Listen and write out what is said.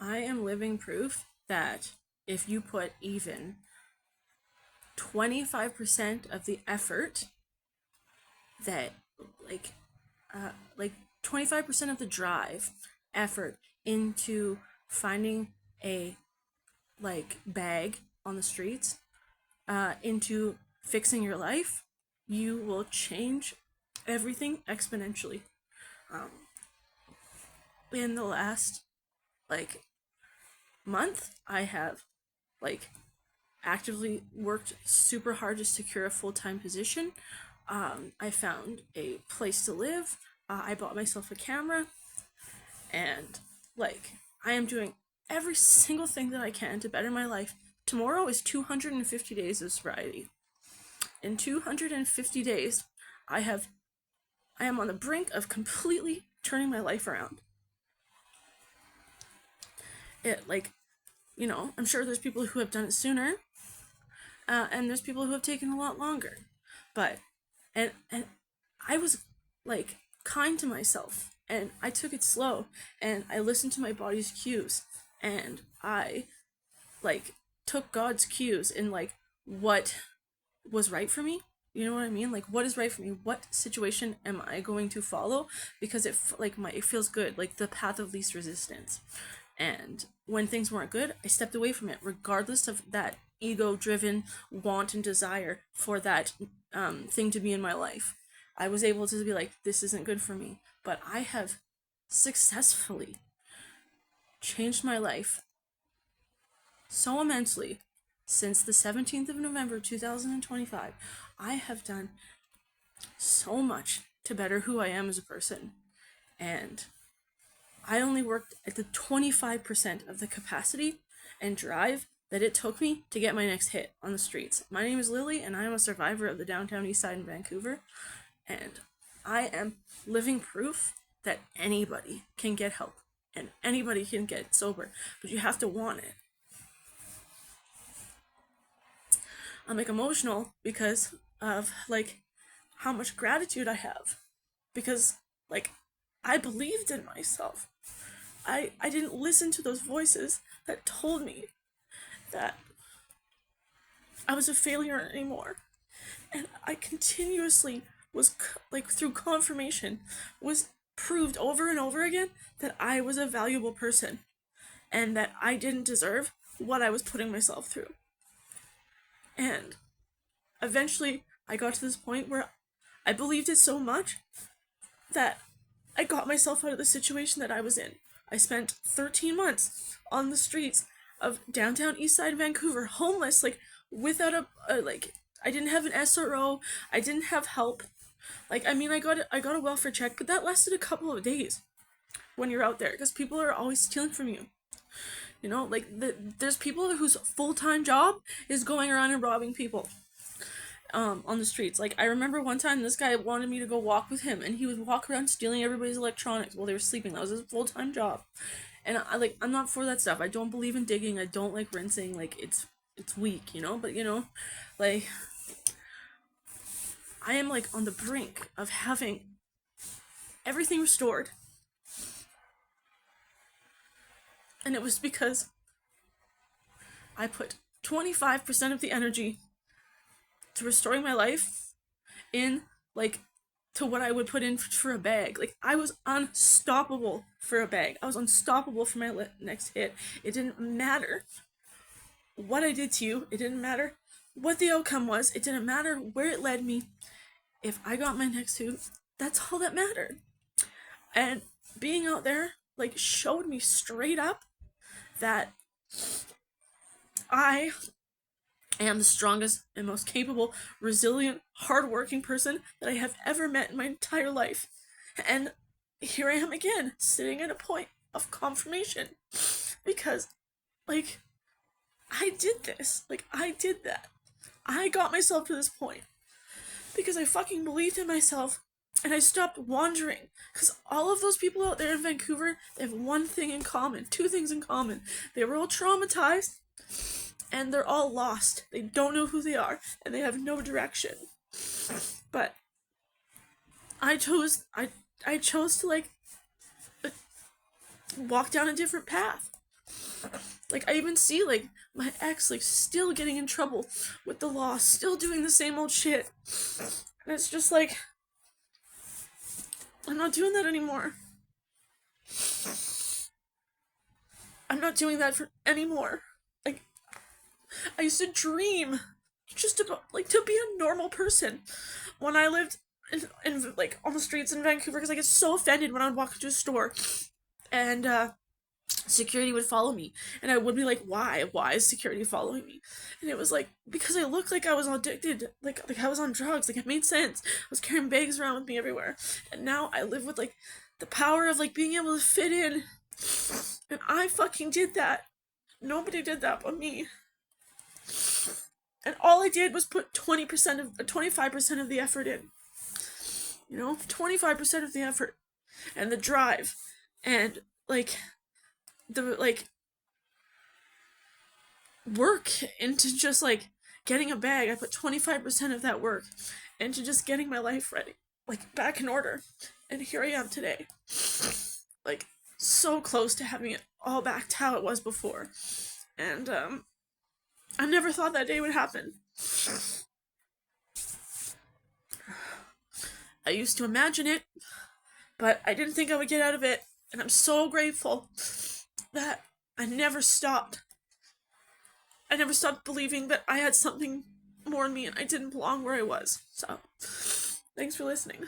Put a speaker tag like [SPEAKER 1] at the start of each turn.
[SPEAKER 1] I am living proof that if you put even 25% of the effort that like like 25% of the drive effort into finding a bag on the streets, into fixing your life, you will change everything exponentially. In the last like month, I have like actively worked super hard to secure a full-time position. I found a place to live. I bought myself a camera, and like I am doing every single thing that I can to better my life. Tomorrow is 250 days of sobriety. In 250 days, I have I am on the brink of completely turning my life around. It I'm sure there's people who have done it sooner, and there's people who have taken a lot longer. But and I was like kind to myself, and I took it slow, and I listened to my body's cues, and I like took God's cues in like what was right for me. You know what I mean? Like, what is right for me? What situation am I going to follow? Because it feels good, like the path of least resistance. And when things weren't good, I stepped away from it, regardless of that ego-driven want and desire for that thing to be in my life. I was able to be like, this isn't good for me. But I have successfully changed my life so immensely since the 17th of November 2025. I have done so much to better who I am as a person. And I only worked at the 25% of the capacity and drive that it took me to get my next hit on the streets. My name is Lily, and I am a survivor of the downtown east side in Vancouver. And I am living proof that anybody can get help and anybody can get sober, but you have to want it. I'm emotional because of how much gratitude I have, because I believed in myself. I didn't listen to those voices that told me that I was a failure anymore. And I continuously was through confirmation was proved over and over again that I was a valuable person and that I didn't deserve what I was putting myself through. And eventually I got to this point where I believed it so much that I got myself out of the situation that I was in. I spent 13 months on the streets of downtown Eastside Vancouver, homeless, without I didn't have an SRO, I didn't have help. I got a welfare check, but that lasted a couple of days when you're out there, because people are always stealing from you. There's people whose full-time job is going around and robbing people on the streets. Like, I remember one time this guy wanted me to go walk with him, and he would walk around stealing everybody's electronics while they were sleeping. That was his full-time job. And I'm not for that stuff. I don't believe in digging. I don't like rinsing. It's weak, but like I am on the brink of having everything restored. And it was because I put 25% of the energy to restoring my life in to what I would put in for a bag. I was unstoppable for a bag. I was unstoppable for my next hit. It didn't matter what I did to you. It didn't matter what the outcome was. It didn't matter where it led me. If I got my next hit, that's all that mattered. And being out there showed me straight up that I am the strongest and most capable, resilient, hardworking person that I have ever met in my entire life. And here I am again, sitting at a point of confirmation. Because, I did this. I did that. I got myself to this point. Because I fucking believed in myself. And I stopped wandering. Because all of those people out there in Vancouver, they have one thing in common. Two things in common. They were all traumatized. And they're all lost. They don't know who they are. And they have no direction. But I chose to walk down a different path. Like, I even see, like, my ex, like, still getting in trouble with the law, still doing the same old shit. And it's just like, I'm not doing that anymore. I'm not doing that anymore. Like, I used to dream just about, like, to be a normal person when I lived in like, on the streets in Vancouver, because I get so offended when I would walk into a store and, security would follow me, and I would be like, why is security following me? And it was like, because I looked like I was addicted, like I was on drugs. Like, it made sense. I was carrying bags around with me everywhere, and now I live with, like, the power of, like, being able to fit in, and I fucking did that. Nobody did that but me. And all I did was put 25% of the effort in. 25% of the effort and the drive and, like, the, like, work into just, like, getting a bag. I put 25% of that work into just getting my life ready, like, back in order. And here I am today. Like, so close to having it all back to how it was before. And, I never thought that day would happen. I used to imagine it, but I didn't think I would get out of it. And I'm so grateful that I never stopped. I never stopped believing that I had something more in me and I didn't belong where I was. So, thanks for listening.